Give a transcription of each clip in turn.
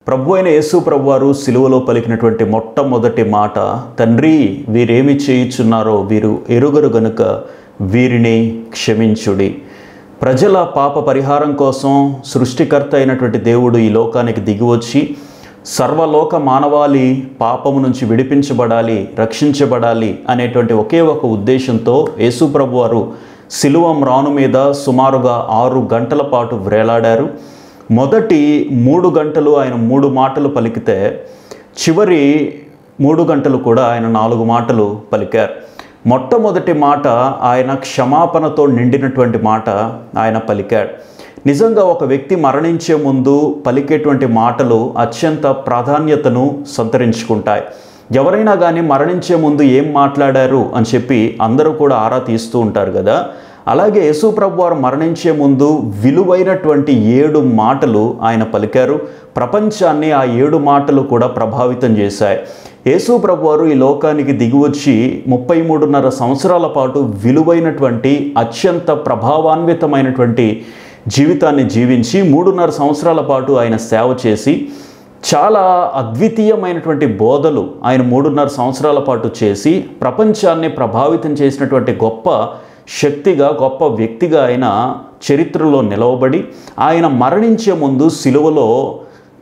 ప్రభు అయిన యేసు ప్రభువారు సిలువలో పలికినటువంటి మొట్టమొదటి మాట, తండ్రి వీరేమి చేయుచున్నారో వీరు ఎరుగరు గనుక వీరిని క్షమించుడి. ప్రజల పాప పరిహారం కోసం సృష్టికర్త అయినటువంటి దేవుడు ఈ లోకానికి దిగివచ్చి సర్వలోక మానవాళి పాపము నుంచి విడిపించబడాలి, రక్షించబడాలి అనేటువంటి ఒకే ఒక ఉద్దేశంతో యేసు ప్రభువారు సిలువ మ్రాను మీద సుమారుగా 6 గంటల పాటు వ్రేలాడారు. మొదటి 3 గంటలు ఆయన 3 మాటలు పలికితే చివరి 3 గంటలు కూడా ఆయన 4 మాటలు పలికారు. మొట్టమొదటి మాట ఆయన క్షమాపణతో నిండినటువంటి మాట ఆయన పలికాడు. నిజంగా ఒక వ్యక్తి మరణించే ముందు పలికేటువంటి మాటలు అత్యంత ప్రాధాన్యతను సంతరించుకుంటాయి. ఎవరైనా కానీ మరణించే ముందు ఏం మాట్లాడారు అని చెప్పి అందరూ కూడా ఆరా తీస్తూ ఉంటారు కదా. అలాగే యేసు ప్రభువారు మరణించే ముందు విలువైనటువంటి 7 మాటలు ఆయన పలికారు. ప్రపంచాన్ని ఆ 7 మాటలు కూడా ప్రభావితం చేశాయి. యేసు ప్రభువారు ఈ లోకానికి దిగివచ్చి 33.5 సంవత్సరాల పాటు విలువైనటువంటి అత్యంత ప్రభావాన్వితమైనటువంటి జీవితాన్ని జీవించి 3.5 సంవత్సరాల పాటు ఆయన సేవ చేసి చాలా అద్వితీయమైనటువంటి బోధలు ఆయన 3.5 సంవత్సరాల పాటు చేసి ప్రపంచాన్ని ప్రభావితం చేసినటువంటి గొప్ప శక్తిగా, గొప్ప వ్యక్తిగా ఆయన చరిత్రలో నిలవబడి ఆయన మరణించే ముందు సిలువలో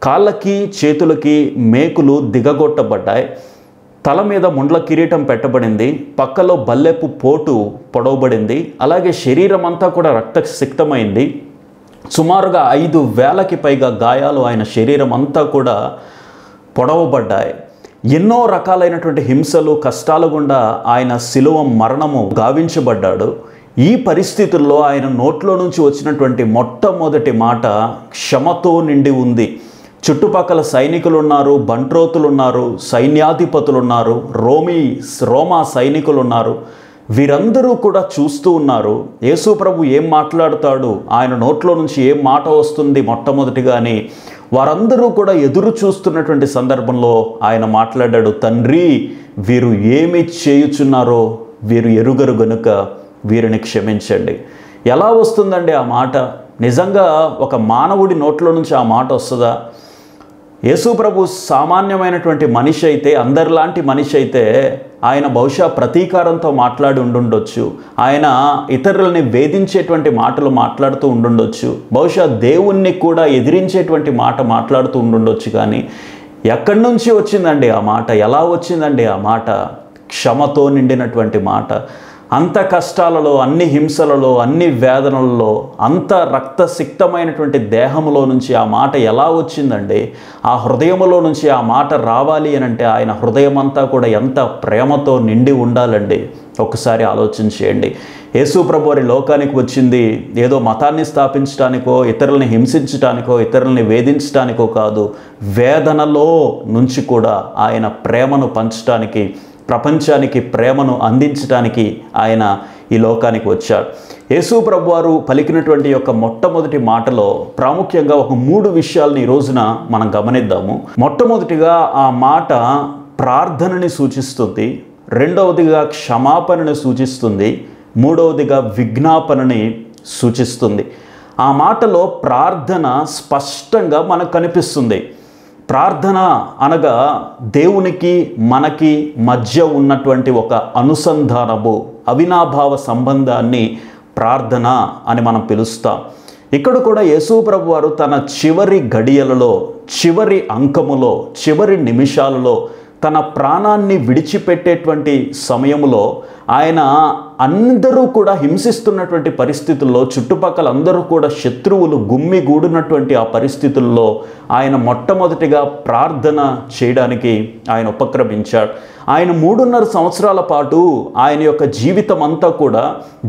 కాళ్ళకి చేతులకి మేకులు దిగగొట్టబడ్డాయి. తల మీద ముండ్ల కిరీటం పెట్టబడింది. పక్కలో బల్లెపు పోటు పొడవబడింది. అలాగే శరీరం అంతా కూడా రక్తసిక్తమైంది. సుమారుగా 5,000కి పైగా గాయాలు ఆయన శరీరం అంతా కూడా పొడవబడ్డాయి. ఎన్నో రకాలైనటువంటి హింసలు, కష్టాల గుండా ఆయన శిలువ మరణము గావించబడ్డాడు. ఈ పరిస్థితుల్లో ఆయన నోట్లో నుంచి వచ్చినటువంటి మొట్టమొదటి మాట క్షమతో నిండి ఉంది. చుట్టుపక్కల సైనికులు ఉన్నారు, బంట్రోతులు ఉన్నారు, సైన్యాధిపతులు ఉన్నారు, రోమా సైనికులు ఉన్నారు. వీరందరూ కూడా చూస్తూ ఉన్నారు యేసు ప్రభు ఏం మాట్లాడతాడు, ఆయన నోట్లో నుంచి ఏం మాట వస్తుంది మొట్టమొదటిగా అని వారందరూ కూడా ఎదురు చూస్తున్నటువంటి సందర్భంలో ఆయన మాట్లాడాడు, తండ్రి వీరు ఏమి చేయుచున్నారో వీరు ఎరుగరు గనుక వీరిని క్షమించండి. ఎలా వస్తుందండి ఆ మాట? నిజంగా ఒక మానవుడి నోట్లో నుంచి ఆ మాట వస్తుందా? యేసు ప్రభు సామాన్యమైనటువంటి మనిషి అయితే, అందరిలాంటి మనిషి అయితే ఆయన బహుశా ప్రతీకారంతో మాట్లాడి ఉండుండొచ్చు. ఆయన ఇతరులని వేధించేటువంటి మాటలు మాట్లాడుతూ ఉండుండొచ్చు. బహుశా దేవుణ్ణి కూడా ఎదిరించేటువంటి మాట మాట్లాడుతూ ఉండుండొచ్చు. కానీ ఎక్కడి నుంచి వచ్చిందండి ఆ మాట? ఎలా వచ్చిందండి ఆ మాట? క్షమతో నిండినటువంటి మాట. అంత కష్టాలలో, అన్ని హింసలలో, అన్ని వేదనలలో, అంత రక్తసిక్తమైనటువంటి దేహంలో నుంచి ఆ మాట ఎలా వచ్చిందండి? ఆ హృదయములో నుంచి ఆ మాట రావాలి అని అంటే ఆయన హృదయం అంతా కూడా ఎంత ప్రేమతో నిండి ఉండాలండి. ఒకసారి ఆలోచించేయండి. యేసు ప్రభు వారి లోకానికి వచ్చింది ఏదో మతాన్ని స్థాపించడానికో, ఇతరులని హింసించడానికో, ఇతరులని వేధించడానికో కాదు. వేదనలో నుంచి కూడా ఆయన ప్రేమను పంచడానికి, ప్రపంచానికి ప్రేమను అందించడానికి ఆయన ఈ లోకానికి వచ్చాడు. యేసు ప్రభువారు పలికినటువంటి యొక్క మొట్టమొదటి మాటలో ప్రాముఖ్యంగా ఒక 3 విషయాలను ఈ రోజున మనం గమనిద్దాము. మొట్టమొదటిగా ఆ మాట ప్రార్థనని సూచిస్తుంది, రెండవదిగా క్షమాపణని సూచిస్తుంది, మూడవదిగా విజ్ఞాపనని సూచిస్తుంది. ఆ మాటలో ప్రార్థన స్పష్టంగా మనకు కనిపిస్తుంది. ప్రార్థన అనగా దేవునికి మనకి మధ్య ఉన్నటువంటి ఒక అనుసంధానము, అవినాభావ సంబంధాన్ని ప్రార్థన అని మనం పిలుస్తాం. ఇక్కడ కూడా యేసు ప్రభువారు తన చివరి గడియలలో, చివరి అంకములో, చివరి నిమిషాలలో, తన ప్రాణాన్ని విడిచిపెట్టేటువంటి సమయంలో ఆయన అందరూ కూడా హింసిస్తున్నటువంటి పరిస్థితుల్లో, చుట్టుపక్కల అందరూ కూడా శత్రువులు గుమ్మిగూడినటువంటి ఆ పరిస్థితుల్లో ఆయన మొట్టమొదటిగా ప్రార్థన చేయడానికి ఆయన ఉపక్రమించాడు. ఆయన 3.5 సంవత్సరాల పాటు ఆయన యొక్క జీవితం అంతా కూడా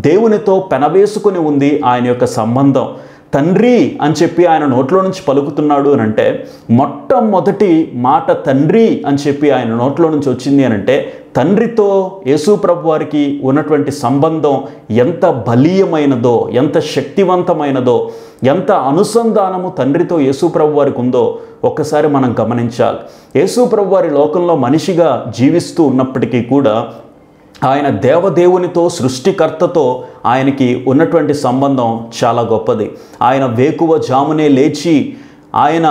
దేవునితో పెనవేసుకుని ఉంది. ఆయన యొక్క సంబంధం తండ్రి అని చెప్పి ఆయన నోట్లో నుంచి పలుకుతున్నాడు అని అంటే, మొట్టమొదటి మాట తండ్రి అని చెప్పి ఆయన నోట్లో నుంచి వచ్చింది అని అంటే, తండ్రితో యేసు ప్రభు వారికి ఉన్నటువంటి సంబంధం ఎంత బలీయమైనదో, ఎంత శక్తివంతమైనదో, ఎంత అనుసంధానము తండ్రితో యేసు ప్రభు వారికి ఉందో ఒక్కసారి మనం గమనించాలి. యేసు ప్రభు వారి లోకంలో మనిషిగా జీవిస్తూ ఉన్నప్పటికీ కూడా ఆయన దేవదేవునితో, సృష్టికర్తతో ఆయనకి ఉన్నటువంటి సంబంధం చాలా గొప్పది. ఆయన వేకువ జామునే లేచి ఆయన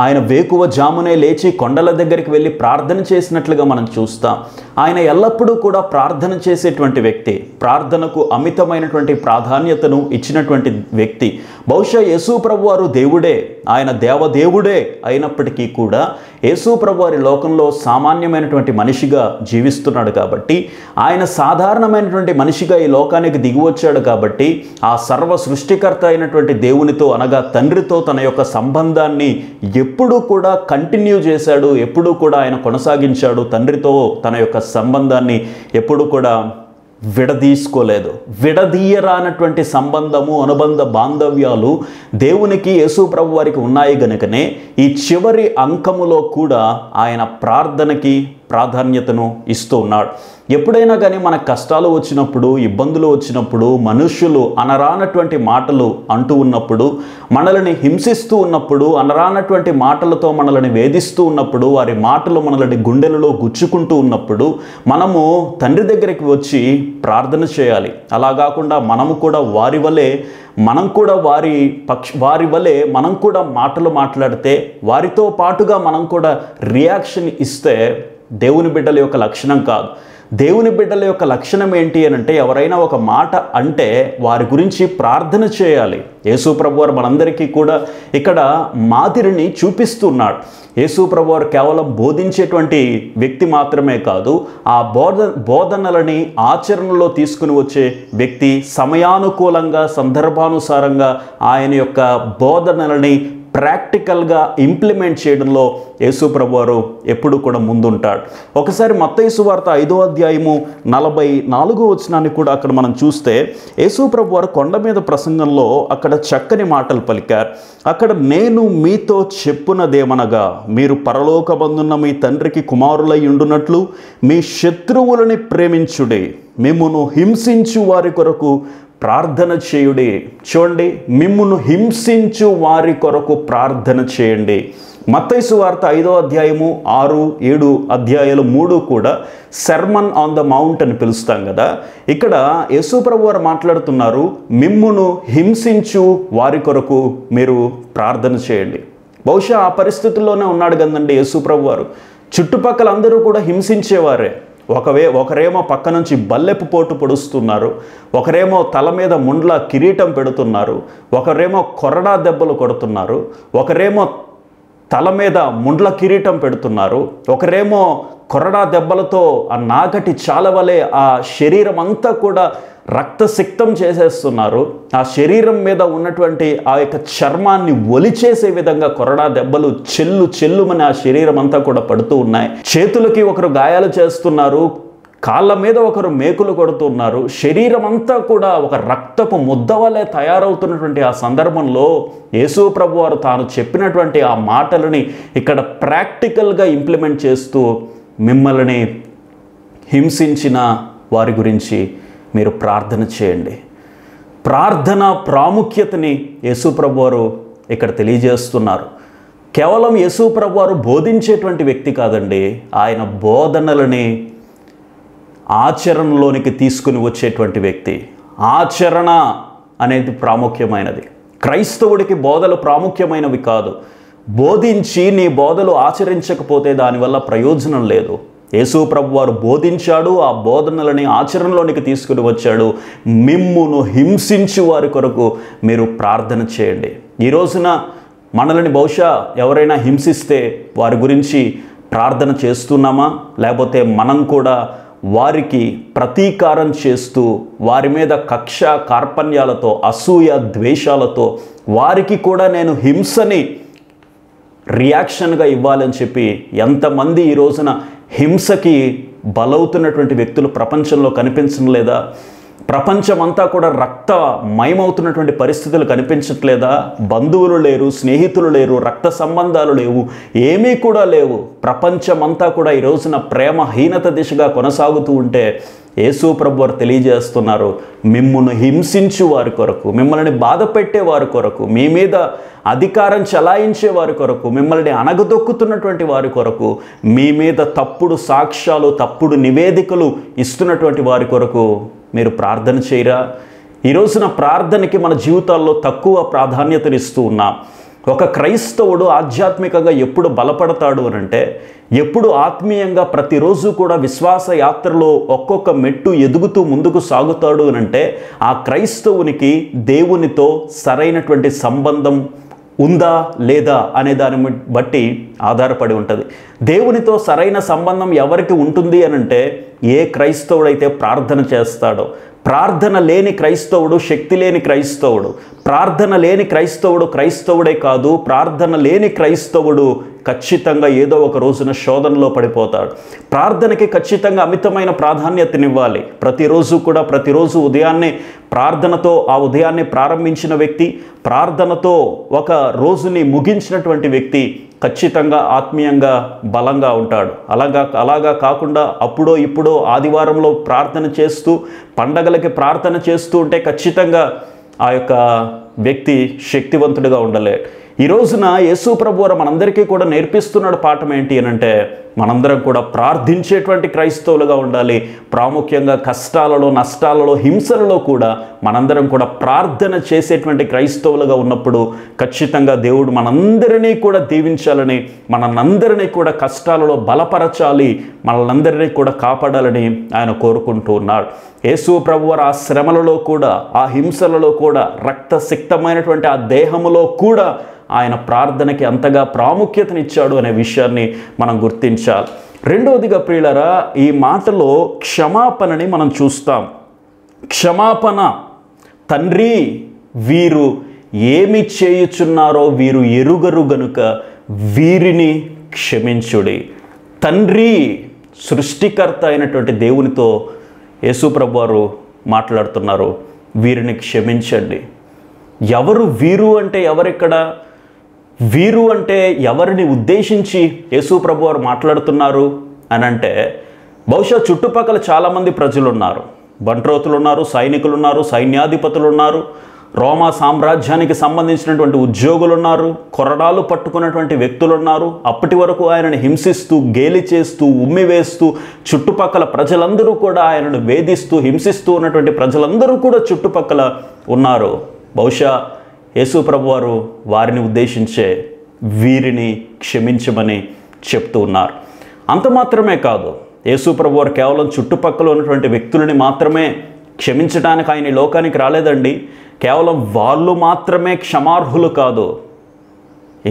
ఆయన వేకువ జామునే లేచి కొండల దగ్గరికి వెళ్ళి ప్రార్థన చేసినట్లుగా మనం చూస్తాం. ఆయన ఎల్లప్పుడూ కూడా ప్రార్థన చేసేటువంటి వ్యక్తి, ప్రార్థనకు అమితమైనటువంటి ప్రాధాన్యతను ఇచ్చినటువంటి వ్యక్తి. బహుశా యేసు ప్రభువారు దేవుడే, ఆయన దేవదేవుడే అయినప్పటికీ కూడా యేసు ప్రభువారి లోకంలో సామాన్యమైనటువంటి మనిషిగా జీవిస్తున్నాడు కాబట్టి, ఆయన సాధారణమైనటువంటి మనిషిగా ఈ లోకానికి దిగి వచ్చాడు కాబట్టి, ఆ సర్వ సృష్టికర్త అయినటువంటి దేవునితో అనగా తండ్రితో తన యొక్క సంబంధాన్ని ఎప్పుడూ కూడా కంటిన్యూ చేశాడు, ఎప్పుడూ కూడా ఆయన కొనసాగించాడు. తండ్రితో తన యొక్క సంబంధాన్ని ఎప్పుడూ కూడా విడదీసుకోలేదు. విడదీయరానటువంటి సంబంధము, అనుబంధ బాంధవ్యాలు దేవునికి యేసు ప్రభు వారికి ఉన్నాయి గనుకనే ఈ చివరి అంకములో కూడా ఆయన ప్రార్థనకి ప్రాధాన్యతను ఇస్తూ ఉన్నాడు. ఎప్పుడైనా కానీ మన కష్టాలు వచ్చినప్పుడు, ఇబ్బందులు వచ్చినప్పుడు, మనుష్యులు అనరానటువంటి మాటలు అంటూ ఉన్నప్పుడు, మనల్ని హింసిస్తూ ఉన్నప్పుడు, అనరానటువంటి మాటలతో మనల్ని వేధిస్తూ ఉన్నప్పుడు, వారి మాటలు మనల్ని గుండెలలో గుచ్చుకుంటూ ఉన్నప్పుడు మనము తండ్రి దగ్గరికి వచ్చి ప్రార్థన చేయాలి. అలా కాకుండా మనము కూడా వారి వలె మనం కూడా మాటలు మాట్లాడితే, వారితో పాటుగా మనం కూడా రియాక్షన్ ఇస్తే దేవుని బిడ్డల యొక్క లక్షణం కాదు. దేవుని బిడ్డల యొక్క లక్షణం ఏంటి అని అంటే, ఎవరైనా ఒక మాట అంటే వారి గురించి ప్రార్థన చేయాలి. యేసు ప్రభువారు మనందరికీ కూడా ఇక్కడ మాదిరిని చూపిస్తున్నాడు. యేసు ప్రభువారు కేవలం బోధించేటువంటి వ్యక్తి మాత్రమే కాదు, ఆ బోధనలని ఆచరణలో తీసుకుని వచ్చే వ్యక్తి. సమయానుకూలంగా, సందర్భానుసారంగా ఆయన యొక్క బోధనలని ప్రాక్టికల్గా ఇంప్లిమెంట్ చేయడంలో యేసు ప్రభువారు ఎప్పుడు కూడా ముందుంటాడు. ఒకసారి మత్తయి సువార్త 5వ అధ్యాయము 44వ వచనాన్ని కూడా అక్కడ మనం చూస్తే, యేసు ప్రభువారు కొండ మీద ప్రసంగంలో అక్కడ చక్కని మాటలు పలికారు. అక్కడ నేను మీతో చెప్పునదేమనగా, మీరు పరలోకమందున్న మీ తండ్రికి కుమారులై ఉండునట్లు మీ శత్రువులని ప్రేమించుడి, మిమ్మును హింసించు వారి కొరకు ప్రార్థన చేయుడి. చూడండి, మిమ్మును హింసించు వారి కొరకు ప్రార్థన చేయండి. మత్తయి సువార్త 5వ అధ్యాయము 6, 7 అధ్యాయాలు 3 కూడా సెర్మన్ ఆన్ ద మౌంట్ అని పిలుస్తాం కదా. ఇక్కడ యేసు ప్రభువారు మాట్లాడుతున్నారు, మిమ్మును హింసించు వారి కొరకు మీరు ప్రార్థన చేయండి. బహుశా ఆ పరిస్థితుల్లోనే ఉన్నాడు కదండి యేసు ప్రభువారు. చుట్టుపక్కల అందరూ కూడా హింసించేవారే. ఒకరేమో పక్క నుంచి బల్లెపు పోటు పొడుస్తున్నారు, ఒకరేమో తల మీద ముండ్ల కిరీటం పెడుతున్నారు, ఒకరేమో కొరడా దెబ్బలు కొడుతున్నారు, ఒకరేమో తల మీద ముండ్ల కిరీటం పెడుతున్నారు, ఒకరేమో కొరడా దెబ్బలతో ఆ నాగటి చాలవలే ఆ శరీరం అంతా కూడా రక్తసిక్తం చేసేస్తున్నారు. ఆ శరీరం మీద ఉన్నటువంటి ఆ యొక్క చర్మాన్ని ఒలిచేసే విధంగా కొరడా దెబ్బలు చెల్లుమని ఆ శరీరం అంతా కూడా పడుతూ ఉన్నాయి. చేతులకి ఒకరు గాయాలు చేస్తున్నారు, కాళ్ళ మీద ఒకరు మేకులు కొడుతున్నారు. శరీరం అంతా కూడా ఒక రక్తపు ముద్దవలే తయారవుతున్నటువంటి ఆ సందర్భంలో యేసు ప్రభువారు తాను చెప్పినటువంటి ఆ మాటలని ఇక్కడ ప్రాక్టికల్గా ఇంప్లిమెంట్ చేస్తూ, మిమ్మల్ని హింసించిన వారి గురించి మీరు ప్రార్థన చేయండి. ప్రార్థన ప్రాముఖ్యతని యేసు ప్రభువారు ఇక్కడ తెలియజేస్తున్నారు. కేవలం యేసు ప్రభువారు బోధించేటువంటి వ్యక్తి కాదండి, ఆయన బోధనలని ఆచరణలోనికి తీసుకుని వచ్చేటువంటి వ్యక్తి. ఆచరణ అనేది ప్రాముఖ్యమైనది. క్రైస్తవుడికి బోధలు ప్రాముఖ్యమైనవి కాదు. బోధించి నీ బోధలు ఆచరించకపోతే దానివల్ల ప్రయోజనం లేదు. యేసు ప్రభువారు బోధించాడు, ఆ బోధనలని ఆచరణలోనికి తీసుకుని వచ్చాడు. మిమ్మును హింసించు వారి కొరకు మీరు ప్రార్థన చేయండి. ఈ రోజున మనల్ని బహుశా ఎవరైనా హింసిస్తే వారి గురించి ప్రార్థన చేస్తున్నామా, లేకపోతే మనం కూడా వారికి ప్రతీకారం చేస్తూ వారి మీద కక్ష కార్పణ్యాలతో, అసూయ ద్వేషాలతో వారికి కూడా నేను హింసని రియాక్షన్గా ఇవ్వాలని చెప్పి ఎంతమంది ఈ రోజున హింసకి బలవుతున్నటువంటి వ్యక్తులు ప్రపంచంలో కనిపించడం లేదా? ప్రపంచమంతా కూడా రక్తమయమవుతున్నటువంటి పరిస్థితులు కనిపించట్లేదా? బంధువులు లేరు, స్నేహితులు లేరు, రక్త సంబంధాలు లేవు, ఏమీ కూడా లేవు. ప్రపంచమంతా కూడా ఈ రోజున ప్రేమహీనత దిశగా కొనసాగుతూ ఉంటే యేసు ప్రభువారు తెలియజేస్తున్నారు, మిమ్మును హింసించు వారి కొరకు, మిమ్మల్ని బాధ పెట్టే వారి కొరకు, మీ మీద అధికారం చలాయించే వారి కొరకు, మిమ్మల్ని అణగదొక్కుతున్నటువంటి వారి కొరకు, మీ మీద తప్పుడు సాక్ష్యాలు, తప్పుడు నివేదికలు ఇస్తున్నటువంటి వారి కొరకు మీరు ప్రార్థన చేయరా? ఈ రోజున ప్రార్థనకి మన జీవితాల్లో తక్కువ ప్రాధాన్యతనిస్తూ ఉన్నాం. ఒక క్రైస్తవుడు ఆధ్యాత్మికంగా ఎప్పుడు బలపడతాడు అనంటే, ఎప్పుడు ఆత్మీయంగా ప్రతిరోజు కూడా విశ్వాస యాత్రలో ఒక్కొక్క మెట్టు ఎదుగుతూ ముందుకు సాగుతాడు అనంటే, ఆ క్రైస్తవునికి దేవునితో సరైనటువంటి సంబంధం ఉందా లేదా అనే దాన్ని బట్టి ఆధారపడి ఉంటుంది. దేవునితో సరైన సంబంధం ఎవరికి ఉంటుంది అనంటే, ఏ క్రైస్తవుడైతే ప్రార్థన చేస్తాడో. ప్రార్థన లేని క్రైస్తవుడు శక్తి లేని క్రైస్తవుడు. ప్రార్థన లేని క్రైస్తవుడు క్రైస్తవుడే కాదు, ప్రార్థన లేని క్రైస్తవుడు ఖచ్చితంగా ఏదో ఒక రోజున శోధనలో పడిపోతాడు. ప్రార్థనకి ఖచ్చితంగా అమితమైన ప్రాధాన్యతనివ్వాలి. ప్రతిరోజు ఉదయాన్నే ప్రార్థనతో ఆ ఉదయాన్నే ప్రారంభించిన వ్యక్తి, ప్రార్థనతో ఒక రోజుని ముగించినటువంటి వ్యక్తి ఖచ్చితంగా ఆత్మీయంగా బలంగా ఉంటాడు. అలాగా కాకుండా అప్పుడో ఇప్పుడో ఆదివారంలో ప్రార్థన చేస్తూ, పండగలకి ప్రార్థన చేస్తూ ఉంటే ఖచ్చితంగా ఆ యొక్క వ్యక్తి శక్తివంతుడిగా ఉండలేడు. ఈ రోజున యేసు ప్రభువారు మనందరికీ కూడా నేర్పిస్తున్నాడు పాఠం ఏంటి అనంటే, మనందరం కూడా ప్రార్థించేటువంటి క్రైస్తవులుగా ఉండాలి. ప్రాముఖ్యంగా కష్టాలలో, నష్టాలలో, హింసలలో కూడా మనందరం కూడా ప్రార్థన చేసేటువంటి క్రైస్తవులుగా ఉన్నప్పుడు ఖచ్చితంగా దేవుడు మనందరినీ కూడా దీవించాలని, మనందరినీ కూడా కష్టాలలో బలపరచాలి, మనందరినీ కూడా కాపాడాలని ఆయన కోరుకుంటూ ఉన్నాడు. యేసు ప్రభువారు ఆ శ్రమలలో కూడా, ఆ హింసలలో కూడా, రక్తసిక్తమైనటువంటి ఆ దేహములో కూడా ఆయన ప్రార్థనకి అంతగా ప్రాముఖ్యతనిచ్చాడు అనే విషయాన్ని మనం గుర్తించాలి. రెండవదిగా ప్రియులారా, ఈ మాటలో క్షమాపణని మనం చూస్తాం. క్షమాపణ. తండ్రి, వీరు ఏమి చేయుచున్నారో వీరు ఎరుగరు గనుక వీరిని క్షమించుడి. తండ్రి, సృష్టికర్త అయినటువంటి దేవునితో యేసు ప్రభువారు మాట్లాడుతున్నారు, వీరిని క్షమించండి. ఎవరు వీరు అంటే ఎవరిక్కడ? వీరు అంటే ఎవరిని ఉద్దేశించి యేసు ప్రభువారు మాట్లాడుతున్నారు అని అంటే, బహుశా చుట్టుపక్కల చాలామంది ప్రజలు ఉన్నారు. బంట్రోతులు ఉన్నారు, సైనికులు ఉన్నారు, సైన్యాధిపతులు ఉన్నారు, రోమా సామ్రాజ్యానికి సంబంధించినటువంటి ఉద్యోగులు ఉన్నారు, కొరడాలు పట్టుకున్నటువంటి వ్యక్తులు ఉన్నారు. అప్పటి వరకు ఆయనను హింసిస్తూ, గేలి చేస్తూ, ఉమ్మివేస్తూ చుట్టుపక్కల ప్రజలందరూ కూడా ఆయనను వేధిస్తూ, హింసిస్తూ ఉన్నటువంటి ప్రజలందరూ కూడా చుట్టుపక్కల ఉన్నారు. బహుశా యేసు ప్రభువారు వారిని ఉద్దేశించే వీరిని క్షమించమని చెప్తూ ఉన్నారు. అంత మాత్రమే కాదు, యేసు ప్రభువారు కేవలం చుట్టుపక్కల ఉన్నటువంటి వ్యక్తులని మాత్రమే క్షమించడానికి ఆయన ఈ లోకానికి రాలేదండి. కేవలం వాళ్ళు మాత్రమే క్షమార్హులు కాదు.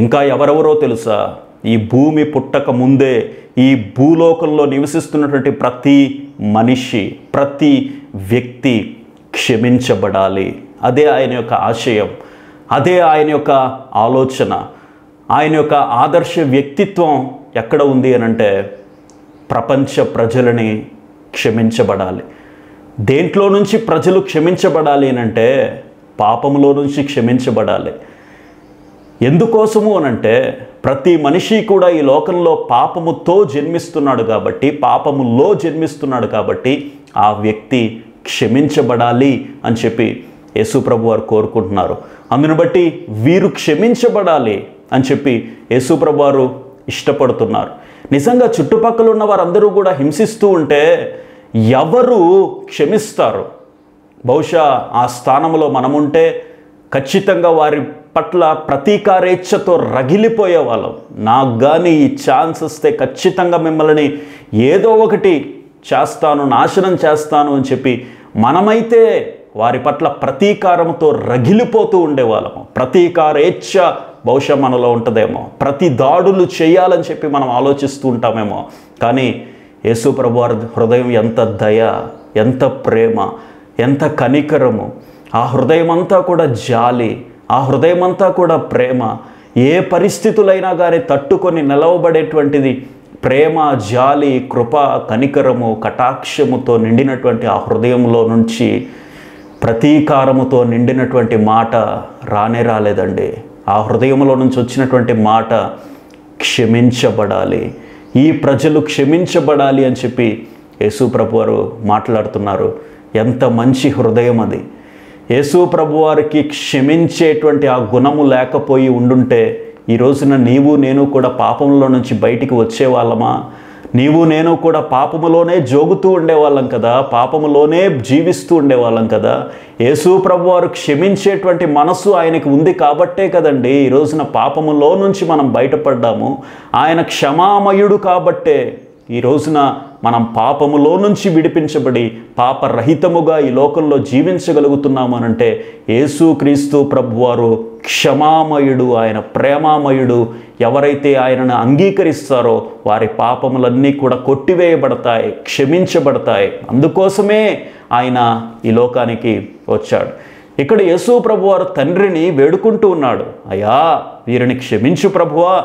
ఇంకా ఎవరెవరో తెలుసా? ఈ భూమి పుట్టక ముందే ఈ భూలోకంలో నివసిస్తున్నటువంటి ప్రతి మనిషి, ప్రతి వ్యక్తి క్షమించబడాలి. అదే ఆయన యొక్క ఆశయం, అదే ఆయన యొక్క ఆలోచన. ఆయన యొక్క ఆదర్శ వ్యక్తిత్వం ఎక్కడ ఉంది అనంటే, ప్రపంచ ప్రజలని క్షమించబడాలి. దేంట్లో నుంచి ప్రజలు క్షమించబడాలి అనంటే, పాపములో నుంచి క్షమించబడాలి. ఎందుకోసము అనంటే, ప్రతి మనిషి కూడా ఈ లోకంలో పాపముతో జన్మిస్తున్నాడు కాబట్టి, పాపములో జన్మిస్తున్నాడు కాబట్టి ఆ వ్యక్తి క్షమించబడాలి అని చెప్పి యేసు ప్రభువారు కోరుకుంటున్నారు. అందును బట్టి వీరు క్షమించబడాలి అని చెప్పి యేసు ప్రభువారు ఇష్టపడుతున్నారు. నిజంగా చుట్టుపక్కల ఉన్న వారందరూ కూడా హింసిస్తూ ఉంటే ఎవరు క్షమిస్తారు? బహుశా ఆ స్థానంలో మనముంటే ఖచ్చితంగా వారి పట్ల ప్రతీకారేచ్ఛతో రగిలిపోయే వాళ్ళం. నాకు కానీ ఈ ఛాన్స్ వస్తే ఖచ్చితంగా మిమ్మల్ని ఏదో ఒకటి చేస్తాను, నాశనం చేస్తాను అని చెప్పి మనమైతే వారి పట్ల ప్రతీకారంతో రగిలిపోతూ ఉండేవాళ్ళము. ప్రతీకారేచ్ఛ బహుశా మనలో ఉంటుందేమో. ప్రతి దాడులు చేయాలని చెప్పి మనం ఆలోచిస్తూ ఉంటామేమో. కానీ యేసు ప్రభువారి హృదయం ఎంత దయ, ఎంత ప్రేమ, ఎంత కనికరము. ఆ హృదయం అంతా కూడా జాలి, ఆ హృదయం అంతా కూడా ప్రేమ. ఏ పరిస్థితులైనా కానీ తట్టుకొని నిలవబడేటువంటిది ప్రేమ, జాలి, కృప, కనికరము, కటాక్షముతో నిండినటువంటి ఆ హృదయంలో నుంచి ప్రతీకారముతో నిండినటువంటి మాట రాలేదండి. ఆ హృదయంలో నుంచి వచ్చినటువంటి మాట క్షమించబడాలి. ఈ ప్రజలు క్షమించబడాలి అని చెప్పి యేసు ప్రభువారు మాట్లాడుతున్నారు. ఎంత మంచి హృదయం అది! యేసు ప్రభువారికి క్షమించేటువంటి ఆ గుణము లేకపోయి ఉండుంటే ఈ రోజున నీవు నేను కూడా పాపంలో నుంచి బయటికి వచ్చేవాళ్ళమా? నీవు నేను కూడా పాపములోనే జోగుతూ ఉండేవాళ్ళం కదా, పాపములోనే జీవిస్తూ ఉండేవాళ్ళం కదా. యేసు ప్రభువారు క్షమించేటువంటి మనసు ఆయనకి ఉంది కాబట్టే కదండి ఈ రోజున పాపములో నుంచి మనం బయటపడ్డాము. ఆయన క్షమామయుడు కాబట్టే ఈ రోజున మనం పాపములో నుంచి విడిపించబడి పాపరహితముగా ఈ లోకంలో జీవించగలుగుతున్నాము అనంటే యేసుక్రీస్తు ప్రభువారు క్షమామయుడు, ఆయన ప్రేమామయుడు. ఎవరైతే ఆయనను అంగీకరిస్తారో వారి పాపములన్నీ కూడా కొట్టివేయబడతాయి, క్షమించబడతాయి. అందుకోసమే ఆయన ఈ లోకానికి వచ్చాడు. ఇక్కడ యేసు ప్రభువారు తండ్రిని వేడుకుంటూ ఉన్నాడు, అయ్యా వీరిని క్షమించు ప్రభువా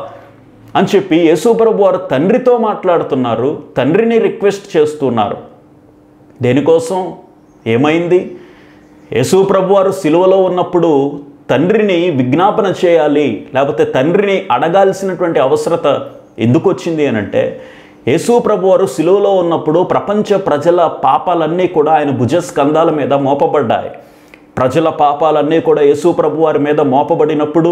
అని చెప్పి యేసు ప్రభువారు తండ్రితో మాట్లాడుతున్నారు, తండ్రిని రిక్వెస్ట్ చేస్తున్నారు. దేనికోసం? ఏమైంది? యేసు ప్రభువారు సిలువలో ఉన్నప్పుడు తండ్రిని విజ్ఞాపన చేయాలి, లేకపోతే తండ్రిని అడగాల్సినటువంటి అవసరత ఎందుకు వచ్చింది అనంటే, యేసు ప్రభువారు సిలువలో ఉన్నప్పుడు ప్రపంచ ప్రజల పాపాలన్నీ కూడా ఆయన భుజస్కంధాల మీద మోపబడ్డాయి. ప్రజల పాపాలన్నీ కూడా యేసు ప్రభువారి మీద మోపబడినప్పుడు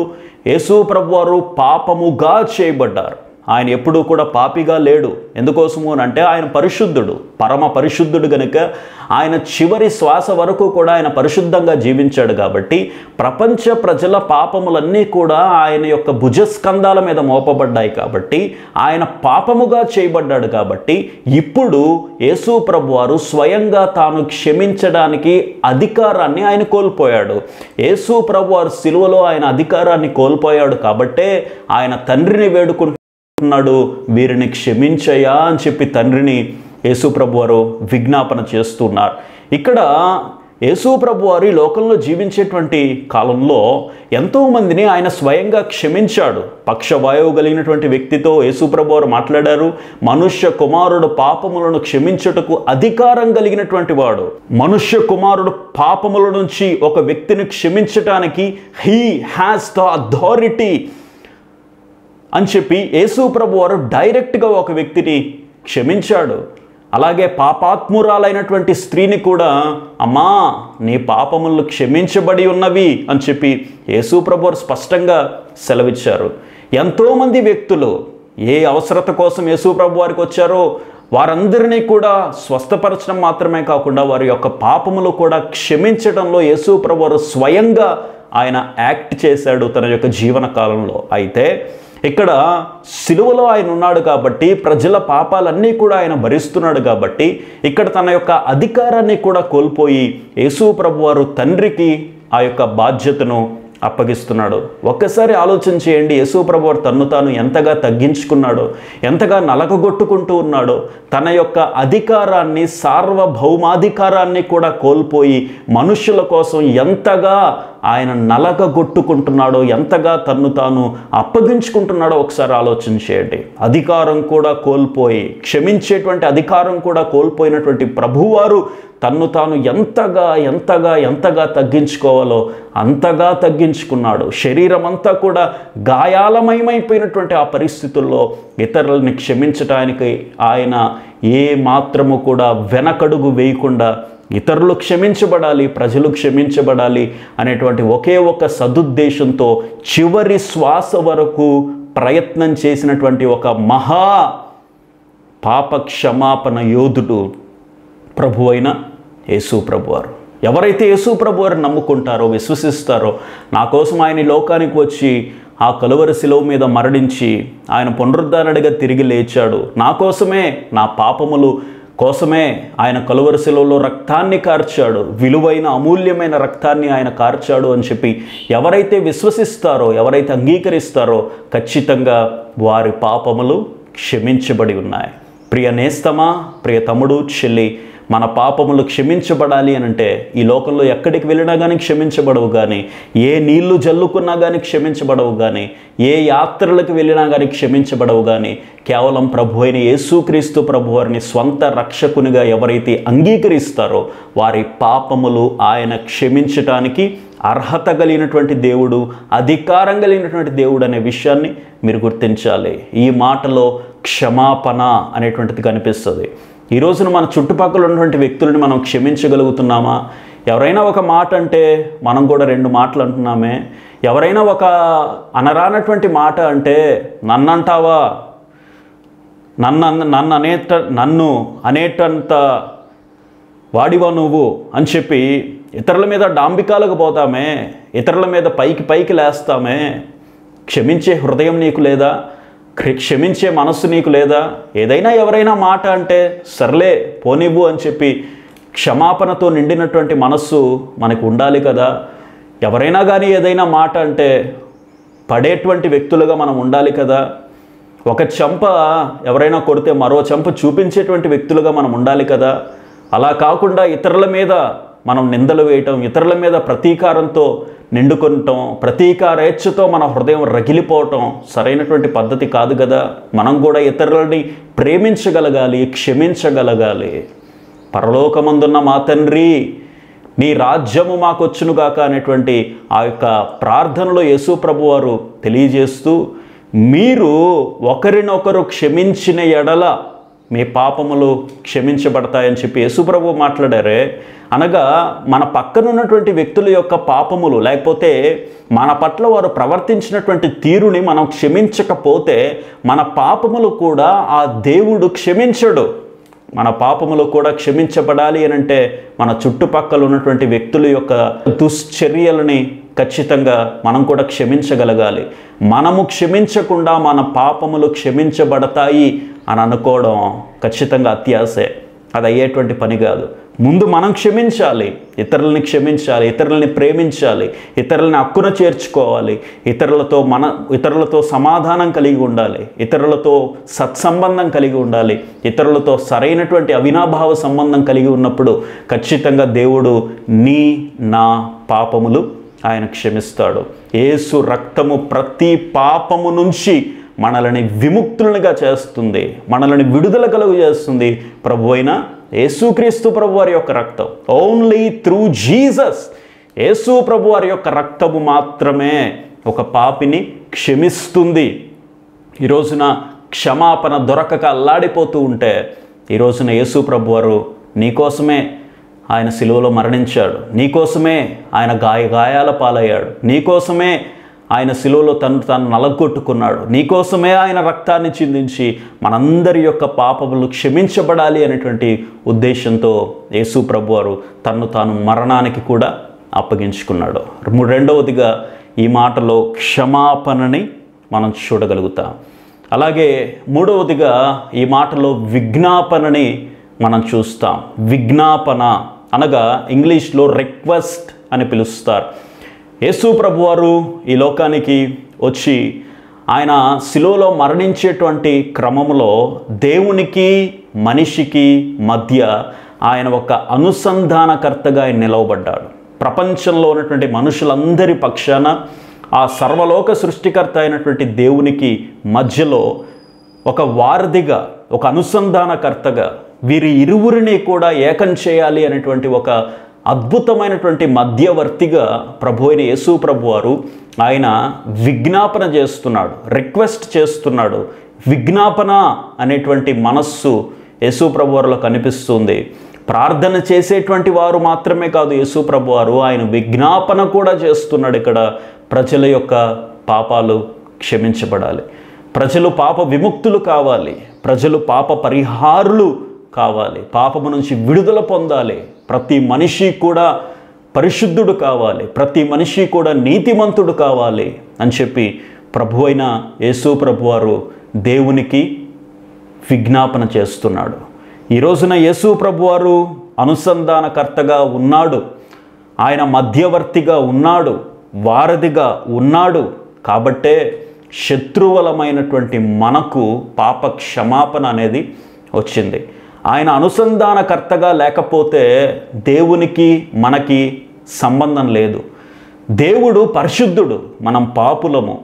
యేసు ప్రభువారు పాపముగా చేయబడ్డారు. ఆయన ఎప్పుడూ కూడా పాపిగా లేడు. ఎందుకోసము అని అంటే ఆయన పరిశుద్ధుడు, పరమ పరిశుద్ధుడు గనుక ఆయన చివరి శ్వాస వరకు కూడా ఆయన పరిశుద్ధంగా జీవించాడు. కాబట్టి ప్రపంచ ప్రజల పాపములన్నీ కూడా ఆయన యొక్క భుజస్కంధాల మీద మోపబడ్డాయి. కాబట్టి ఆయన పాపముగా చేయబడ్డాడు. కాబట్టి ఇప్పుడు యేసు ప్రభువారు స్వయంగా తాను క్షమించడానికి అధికారాన్ని ఆయన కోల్పోయాడు. యేసు ప్రభువారు సిలువలో ఆయన అధికారాన్ని కోల్పోయాడు. కాబట్టే ఆయన తండ్రిని వేడుకుంటున్నాడు, వీరిని క్షమించయ్యా అని చెప్పి తండ్రిని యేసు ప్రభువారు విజ్ఞాపన చేస్తున్నారు. ఇక్కడ యేసు ప్రభువారు ఈ లోకంలో జీవించేటువంటి కాలంలో ఎంతోమందిని ఆయన స్వయంగా క్షమించాడు. పక్షవాయువు కలిగినటువంటి వ్యక్తితో యేసు ప్రభువారు మాట్లాడారు. మనుష్య కుమారుడు పాపములను క్షమించుటకు అధికారం కలిగినటువంటి వాడు. మనుష్య కుమారుడు పాపముల నుంచి ఒక వ్యక్తిని క్షమించటానికి హీ హ్యాస్ ద అథారిటీ అని చెప్పి యేసు ప్రభువారు డైరెక్ట్గా ఒక వ్యక్తిని క్షమించాడు. అలాగే పాపాత్మురాలైనటువంటి స్త్రీని కూడా, అమ్మా నీ పాపములు క్షమించబడి ఉన్నవి అని చెప్పి యేసు ప్రభువారు స్పష్టంగా సెలవిచ్చారు. ఎంతోమంది వ్యక్తులు ఏ అవసరత కోసం యేసు ప్రభువారికి వచ్చారో వారందరినీ కూడా స్వస్థపరచడం మాత్రమే కాకుండా వారి యొక్క పాపములు కూడా క్షమించడంలో యేసు ప్రభువారు స్వయంగా ఆయన యాక్ట్ చేశాడు తన యొక్క జీవన కాలంలో. అయితే ఇక్కడ సిలువలో ఆయన ఉన్నాడు కాబట్టి ప్రజల పాపాలన్నీ కూడా ఆయన భరిస్తున్నాడు. కాబట్టి ఇక్కడ తన యొక్క అధికారాన్ని కూడా కోల్పోయి యేసు ప్రభువారు తండ్రికి ఆ యొక్క బాధ్యతను అప్పగిస్తున్నాడు. ఒక్కసారి ఆలోచన చేయండి, యేసు ప్రభువారు తన్ను తాను ఎంతగా తగ్గించుకున్నాడో, ఎంతగా నలగగొట్టుకుంటూ ఉన్నాడో, తన యొక్క అధికారాన్ని, సార్వభౌమాధికారాన్ని కూడా కోల్పోయి మనుషుల కోసం ఎంతగా ఆయన నలగగొట్టుకుంటున్నాడో, ఎంతగా తన్ను తాను అప్పగించుకుంటున్నాడో ఒకసారి ఆలోచన చేయండి. అధికారం కూడా కోల్పోయి, క్షమించేటువంటి అధికారం కూడా కోల్పోయినటువంటి ప్రభువారు తన్ను తాను ఎంతగా ఎంతగా ఎంతగా తగ్గించుకోవాలో అంతగా తగ్గించుకున్నాడు. శరీరం అంతా కూడా గాయాలమయమైపోయినటువంటి ఆ పరిస్థితుల్లో ఇతరులని క్షమించటానికి ఆయన ఏ మాత్రము కూడా వెనకడుగు వేయకుండా ఇతరులు క్షమించబడాలి, ప్రజలు క్షమించబడాలి అనేటువంటి ఒకే ఒక సదుద్దేశంతో చివరి శ్వాస వరకు ప్రయత్నం చేసినటువంటి ఒక మహా పాప క్షమాపణ యోధుడు ప్రభువైన యేసు ప్రభువారు. ఎవరైతే యేసు ప్రభువారిని నమ్ముకుంటారో, విశ్వసిస్తారో, నా కోసం ఆయన లోకానికి వచ్చి ఆ కలువరి శిలువ మీద మరణించి ఆయన పునరుద్ధరణగా తిరిగి లేచాడు, నా కోసమే, నా పాపములు కోసమే ఆయన కలువరి శిలువలో రక్తాన్ని కార్చాడు, విలువైన అమూల్యమైన రక్తాన్ని ఆయన కార్చాడు అని చెప్పి ఎవరైతే విశ్వసిస్తారో, ఎవరైతే అంగీకరిస్తారో ఖచ్చితంగా వారి పాపములు క్షమించబడి ఉన్నాయి. ప్రియ నేస్తమా, ప్రియ తమ్ముడు, చెల్లి, మన పాపములు క్షమించబడాలి అనంటే ఈ లోకంలో ఎక్కడికి వెళ్ళినా కానీ క్షమించబడవు, కానీ ఏ నీళ్లు జల్లుకున్నా కానీ క్షమించబడవు, కానీ ఏ యాత్రలకు వెళ్ళినా కానీ క్షమించబడవు, కానీ కేవలం ప్రభు అయిన యేసుక్రీస్తు ప్రభువారిని స్వంత రక్షకునిగా ఎవరైతే అంగీకరిస్తారో వారి పాపములు ఆయన క్షమించటానికి అర్హత కలిగినటువంటి దేవుడు, అధికారం కలిగినటువంటి దేవుడు అనే విషయాన్ని మీరు గుర్తించాలి. ఈ మాటలో క్షమాపణ అనేటువంటిది కనిపిస్తుంది. ఈ రోజున మన చుట్టుపక్కల ఉన్నటువంటి వ్యక్తులను మనం క్షమించగలుగుతున్నామా? ఎవరైనా ఒక మాట అంటే మనం కూడా 2 మాటలు అంటున్నామే. ఎవరైనా ఒక అనరానటువంటి మాట అంటే నన్నంటావా, నన్ను అనేటంత వాడివా నువ్వు అని చెప్పి ఇతరుల మీద డాంబికాలకు పోతామే, ఇతరుల మీద పైకి లేస్తామే. క్షమించే హృదయం నీకు లేదా? క్షమించే మనస్సు నీకు లేదా? ఏదైనా ఎవరైనా మాట అంటే సర్లే పోనివ్వు అని చెప్పి క్షమాపణతో నిండినటువంటి మనస్సు మనకు ఉండాలి కదా. ఎవరైనా కానీ ఏదైనా మాట అంటే పడేటువంటి వ్యక్తులుగా మనం ఉండాలి కదా. ఒక చెంప ఎవరైనా కొడితే మరో చెంప చూపించేటువంటి వ్యక్తులుగా మనం ఉండాలి కదా. అలా కాకుండా ఇతరుల మీద మనం నిందలు వేయటం, ఇతరుల మీద ప్రతీకారంతో నిండుకుంటాం, ప్రతీకారేచ్ఛతో మన హృదయం రగిలిపోవటం సరైనటువంటి పద్ధతి కాదు కదా. మనం కూడా ఇతరులని ప్రేమించగలగాలి, క్షమించగలగాలి. పరలోకమందున్న మా తండ్రి, నీ రాజ్యము మాకొచ్చునుగాక అనేటువంటి ఆ యొక్క ప్రార్థనలో యేసు ప్రభువారు తెలియజేస్తూ, మీరు ఒకరినొకరు క్షమించిన ఎడల మీ పాపములు క్షమించబడతాయని చెప్పి యేసుప్రభు మాట్లాడారే. అనగా మన పక్కనున్నటువంటి వ్యక్తుల యొక్క పాపములు, లేకపోతే మన పట్ల వారు ప్రవర్తించినటువంటి తీరుని మనం క్షమించకపోతే మన పాపములు కూడా ఆ దేవుడు క్షమించడు. మన పాపములు కూడా క్షమించబడాలి అని అంటే మన చుట్టుపక్కల ఉన్నటువంటి వ్యక్తుల యొక్క దుశ్చర్యలని ఖచ్చితంగా మనం కూడా క్షమించగలగాలి. మనము క్షమించకుండా మన పాపములు క్షమించబడతాయి అని అనుకోవడం ఖచ్చితంగా అత్యాశే. అది అయ్యేటువంటి పని కాదు. ముందు మనం క్షమించాలి, ఇతరులని క్షమించాలి, ఇతరులని ప్రేమించాలి, ఇతరులని హక్కున చేర్చుకోవాలి, ఇతరులతో సమాధానం కలిగి ఉండాలి, ఇతరులతో సత్సంబంధం కలిగి ఉండాలి, ఇతరులతో సరైనటువంటి అవినాభావ సంబంధం కలిగి ఉన్నప్పుడు ఖచ్చితంగా దేవుడు నా పాపములు ఆయన క్షమిస్తాడు. యేసు రక్తము ప్రతి పాపము నుంచి మనల్ని విముక్తులుగా చేస్తుంది, మనల్ని విడుదల కలుగు చేస్తుంది. ప్రభు అయిన యేసుక్రీస్తు ప్రభు వారి యొక్క రక్తం, ఓన్లీ త్రూ జీసస్, యేసు ప్రభు వారి యొక్క రక్తము మాత్రమే ఒక పాపిని క్షమిస్తుంది. ఈ రోజున క్షమాపణ దొరకక అల్లాడిపోతూ ఉంటే, ఈ రోజున యేసు ప్రభు వారు నీకోసమే ఆయన సిలువలో మరణించాడు, నీకోసమే ఆయన గాయాల పాలయ్యాడు, నీకోసమే ఆయన సిలువలో తను నలగొట్టుకున్నాడు, నీకోసమే ఆయన రక్తాన్ని చిందించి మనందరి యొక్క పాపములు క్షమించబడాలి అనేటువంటి ఉద్దేశంతో యేసు ప్రభువారు తాను మరణానికి కూడా అప్పగించుకున్నాడు. రెండవదిగా ఈ మాటలో క్షమాపణని మనం చూడగలుగుతాం. అలాగే మూడవదిగా ఈ మాటలో విజ్ఞాపనని మనం చూస్తాం. విజ్ఞాపన అనగా ఇంగ్లీష్లో రిక్వెస్ట్ అని పిలుస్తారు. యేసు ప్రభువారు ఈ లోకానికి వచ్చి ఆయన శిలువలో మరణించేటువంటి క్రమంలో దేవునికి మనిషికి మధ్య ఆయన ఒక అనుసంధానకర్తగా ఆయన నిలవబడ్డాడు. ప్రపంచంలో ఉన్నటువంటి మనుషులందరి పక్షాన ఆ సర్వలోక సృష్టికర్త అయినటువంటి దేవునికి మధ్యలో ఒక వారధిగా, ఒక అనుసంధానకర్తగా వీరి ఇరువురిని కూడా ఏకం చేయాలి అనేటువంటి ఒక అద్భుతమైనటువంటి మధ్యవర్తిగా ప్రభు అయిన యేసు ప్రభువారు ఆయన విజ్ఞాపన చేస్తున్నాడు, రిక్వెస్ట్ చేస్తున్నాడు. విజ్ఞాపన అనేటువంటి మనస్సు యేసు ప్రభువారిలో కనిపిస్తుంది. ప్రార్థన చేసేటువంటి వారు మాత్రమే కాదు యేసు ప్రభువారు, ఆయన విజ్ఞాపన కూడా చేస్తున్నాడు. ఇక్కడ ప్రజల యొక్క పాపాలు క్షమించబడాలి, ప్రజలు పాప విముక్తులు కావాలి, ప్రజలు పాప పరిహారులు కావాలి, పాపము నుంచి విడుదల పొందాలి, ప్రతి మనిషి కూడా పరిశుద్ధుడు కావాలి, ప్రతి మనిషి కూడా నీతిమంతుడు కావాలి అని చెప్పి ప్రభు అయిన యేసు ప్రభువారు దేవునికి విజ్ఞాపన చేస్తున్నాడు. ఈ రోజున యేసు ప్రభువారు అనుసంధానకర్తగా ఉన్నాడు, ఆయన మధ్యవర్తిగా ఉన్నాడు, వారధిగా ఉన్నాడు. కాబట్టే శత్రువులమైనటువంటి మనకు పాప క్షమాపణ అనేది వచ్చింది. ఆయన అనుసంధానకర్తగా లేకపోతే దేవునికి మనకి సంబంధం లేదు. దేవుడు పరిశుద్ధుడు, మనం పాపులము.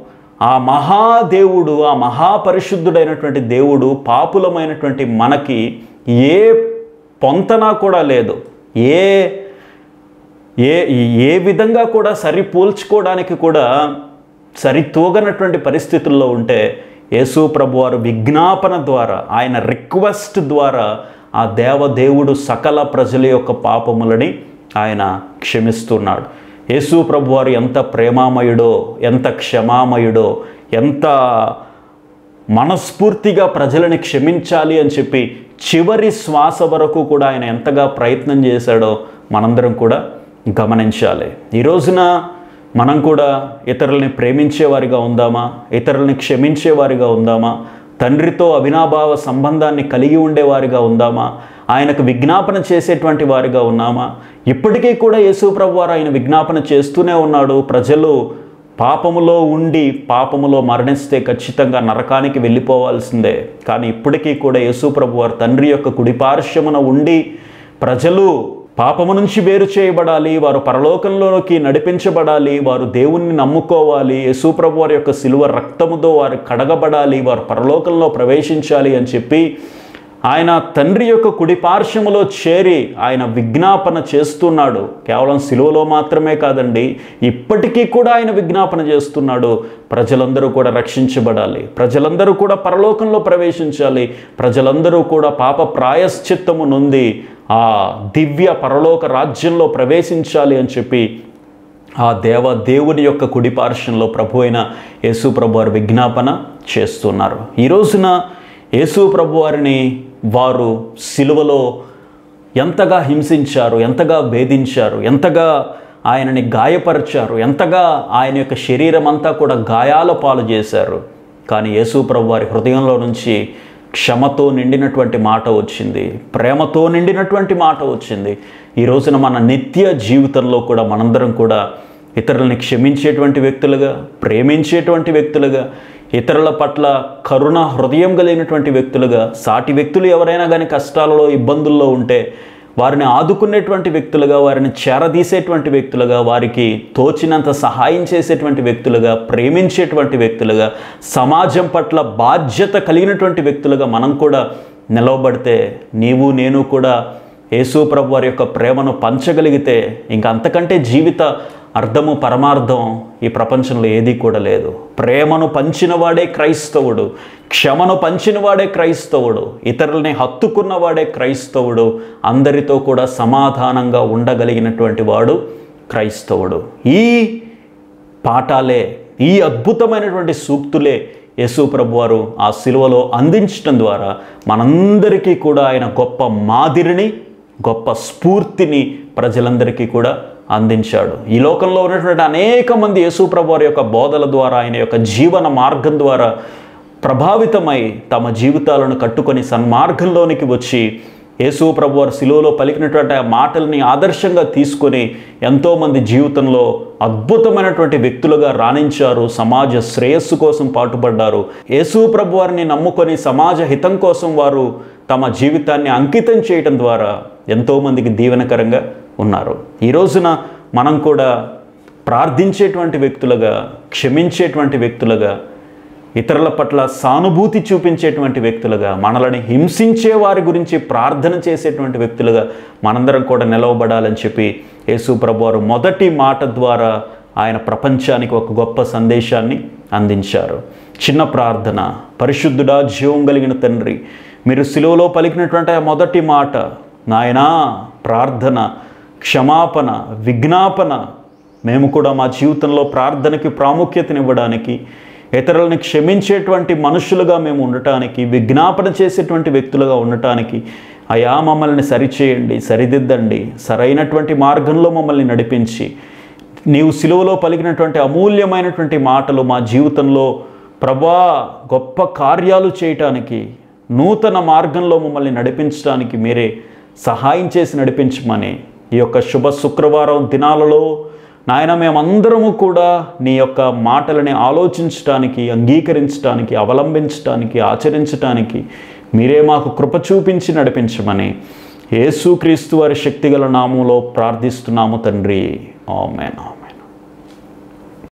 ఆ మహాదేవుడు, ఆ మహాపరిశుద్ధుడైనటువంటి దేవుడు పాపులమైనటువంటి మనకి ఏ పొంతన కూడా లేదు, ఏ విధంగా కూడా సరిపోల్చుకోవడానికి కూడా సరితూగనటువంటి పరిస్థితుల్లో ఉంటే యేసు ప్రభువారు విజ్ఞాపన ద్వారా, ఆయన రిక్వెస్ట్ ద్వారా ఆ దేవదేవుడు సకల ప్రజల యొక్క పాపములని ఆయన క్షమిస్తున్నాడు. యేసు ప్రభువారు ఎంత ప్రేమామయుడో, ఎంత క్షమామయుడో, ఎంత మనస్ఫూర్తిగా ప్రజలని క్షమించాలి అని చెప్పి చివరి శ్వాస వరకు కూడా ఆయన ఎంతగా ప్రయత్నం చేశాడో మనందరం కూడా గమనించాలి. ఈ రోజున మనం కూడా ఇతరులని ప్రేమించేవారిగా ఉందామా? ఇతరులని క్షమించేవారిగా ఉందామా? తండ్రితో అవినాభావ సంబంధాన్ని కలిగి ఉండేవారిగా ఉందామా? ఆయనకు విజ్ఞాపన చేసేటువంటి వారిగా ఉన్నామా? ఇప్పటికీ కూడా యేసు ప్రభువారు ఆయన విజ్ఞాపన చేస్తూనే ఉన్నాడు. ప్రజలు పాపములో ఉండి పాపములో మరణిస్తే ఖచ్చితంగా నరకానికి వెళ్ళిపోవాల్సిందే. కానీ ఇప్పటికీ కూడా యేసు ప్రభువారు తండ్రి యొక్క కుడిపార్శ్వమున ఉండి ప్రజలు పాపము నుంచి వేరు చేయబడాలి, వారు పరలోకంలోకి నడిపించబడాలి, వారు దేవుణ్ణి నమ్ముకోవాలి, యేసు ప్రభువారి యొక్క శిలువ రక్తముతో వారు కడగబడాలి, వారు పరలోకంలో ప్రవేశించాలి అని చెప్పి ఆయన తండ్రి యొక్క కుడిపార్శ్వములో చేరి ఆయన విజ్ఞాపన చేస్తున్నాడు. కేవలం శిలువలో మాత్రమే కాదండి, ఇప్పటికీ కూడా ఆయన విజ్ఞాపన చేస్తున్నాడు. ప్రజలందరూ కూడా రక్షించబడాలి, ప్రజలందరూ కూడా పరలోకంలో ప్రవేశించాలి, ప్రజలందరూ కూడా పాప ప్రాయశ్చిత్తము నొంది ఆ దివ్య పరలోక రాజ్యంలో ప్రవేశించాలి అని చెప్పి ఆ దేవుని యొక్క కుడిపార్శ్వంలో ప్రభు అయిన యేసు ప్రభు వారు విజ్ఞాపన చేస్తున్నారు. ఈ రోజున యేసు ప్రభు వారిని వారు సిలువలో ఎంతగా హింసించారు, ఎంతగా వేధించారు, ఎంతగా ఆయనని గాయపరిచారు, ఎంతగా ఆయన యొక్క శరీరం అంతా కూడా గాయాల పాలు చేశారు. కానీ యేసు ప్రభు వారి హృదయంలో నుంచి క్షమతో నిండినటువంటి మాట వచ్చింది, ప్రేమతో నిండినటువంటి మాట వచ్చింది. ఈ రోజున మన నిత్య జీవితంలో కూడా మనందరం కూడా ఇతరులని క్షమించేటువంటి వ్యక్తులుగా, ప్రేమించేటువంటి వ్యక్తులుగా, ఇతరుల పట్ల కరుణ హృదయం కలిగినటువంటి వ్యక్తులుగా, సాటి వ్యక్తులు ఎవరైనా కానీ కష్టాలలో ఇబ్బందుల్లో ఉంటే వారిని ఆదుకునేటువంటి వ్యక్తులుగా, వారిని చేరదీసేటువంటి వ్యక్తులుగా, వారికి తోచినంత సహాయం చేసేటువంటి వ్యక్తులుగా, ప్రేమించేటువంటి వ్యక్తులుగా, సమాజం పట్ల బాధ్యత కలిగినటువంటి వ్యక్తులుగా మనం కూడా నిలవబడితే నీవు నేను కూడా యేసు ప్రభు వారి యొక్క ప్రేమను పంచగలిగితే ఇంకా అంతకంటే జీవిత అర్థము పరమార్థం ఈ ప్రపంచంలో ఏదీ కూడా లేదు. ప్రేమను పంచినవాడే క్రైస్తవుడు, క్షమను పంచినవాడే క్రైస్తవుడు, ఇతరులని హత్తుకున్నవాడే క్రైస్తవుడు, అందరితో కూడా సమాధానంగా ఉండగలిగినటువంటి వాడు క్రైస్తవుడు. ఈ పాఠాలే, ఈ అద్భుతమైనటువంటి సూక్తులే యేసు ప్రభువారు ఆ సిలువలో అందించడం ద్వారా మనందరికీ కూడా ఆయన గొప్ప మాదిరిని, గొప్ప స్ఫూర్తిని ప్రజలందరికీ కూడా అందించాడు. ఈ లోకంలో ఉన్నటువంటి అనేక మంది యేసు ప్రభువారి యొక్క బోధల ద్వారా, ఆయన యొక్క జీవన మార్గం ద్వారా ప్రభావితమై తమ జీవితాలను కట్టుకొని సన్మార్గంలోనికి వచ్చి యేసు ప్రభువారు సిలువలో పలికినటువంటి ఆ మాటల్ని ఆదర్శంగా తీసుకొని ఎంతోమంది జీవితంలో అద్భుతమైనటువంటి వ్యక్తులుగా రాణించారు, సమాజ శ్రేయస్సు కోసం పాటుపడ్డారు. యేసు ప్రభువారిని నమ్ముకొని సమాజ హితం కోసం వారు తమ జీవితాన్ని అంకితం చేయటం ద్వారా ఎంతోమందికి దీవెనకరంగా ఉన్నారు. ఈ రోజున మనం కూడా ప్రార్థించేటువంటి వ్యక్తులుగా, క్షమించేటువంటి వ్యక్తులుగా, ఇతరుల పట్ల సానుభూతి చూపించేటువంటి వ్యక్తులుగా, మనల్ని హింసించే వారి గురించి ప్రార్థన చేసేటువంటి వ్యక్తులుగా మనందరం కూడా నిలవబడాలని చెప్పి యేసు ప్రభువారు మొదటి మాట ద్వారా ఆయన ప్రపంచానికి ఒక గొప్ప సందేశాన్ని అందించారు. చిన్న ప్రార్థన. పరిశుద్ధుడా, జీవం కలిగిన తండ్రి, మీరు సిలువలో పలికినటువంటి ఆ మొదటి మాట నాయనా, ప్రార్థన, క్షమాపణ, విజ్ఞాపన, మేము కూడా మా జీవితంలో ప్రార్థనకి ప్రాముఖ్యతనివ్వడానికి, ఇతరులని క్షమించేటువంటి మనుషులుగా మేము ఉండటానికి, విజ్ఞాపన చేసేటువంటి వ్యక్తులుగా ఉండటానికి అయా మమ్మల్ని సరిచేయండి, సరిదిద్దండి, సరైనటువంటి మార్గంలో మమ్మల్ని నడిపించి నీవు సిలువలో పలికినటువంటి అమూల్యమైనటువంటి మాటలు మా జీవితంలో ప్రభా గొప్ప కార్యాలు చేయటానికి, నూతన మార్గంలో మమ్మల్ని నడిపించడానికి మీరే సహాయం చేసి నడిపించమని ఈ యొక్క శుభ శుక్రవారం దినాలలో నాయన మేమందరము కూడా నీ యొక్క మాటలని ఆలోచించటానికి, అంగీకరించటానికి, అవలంబించటానికి, ఆచరించటానికి మీరే మాకు కృప చూపించి నడిపించమని యేసుక్రీస్తు వారి శక్తిగల నామములో ప్రార్థిస్తున్నాము తండ్రి. ఆమేన్.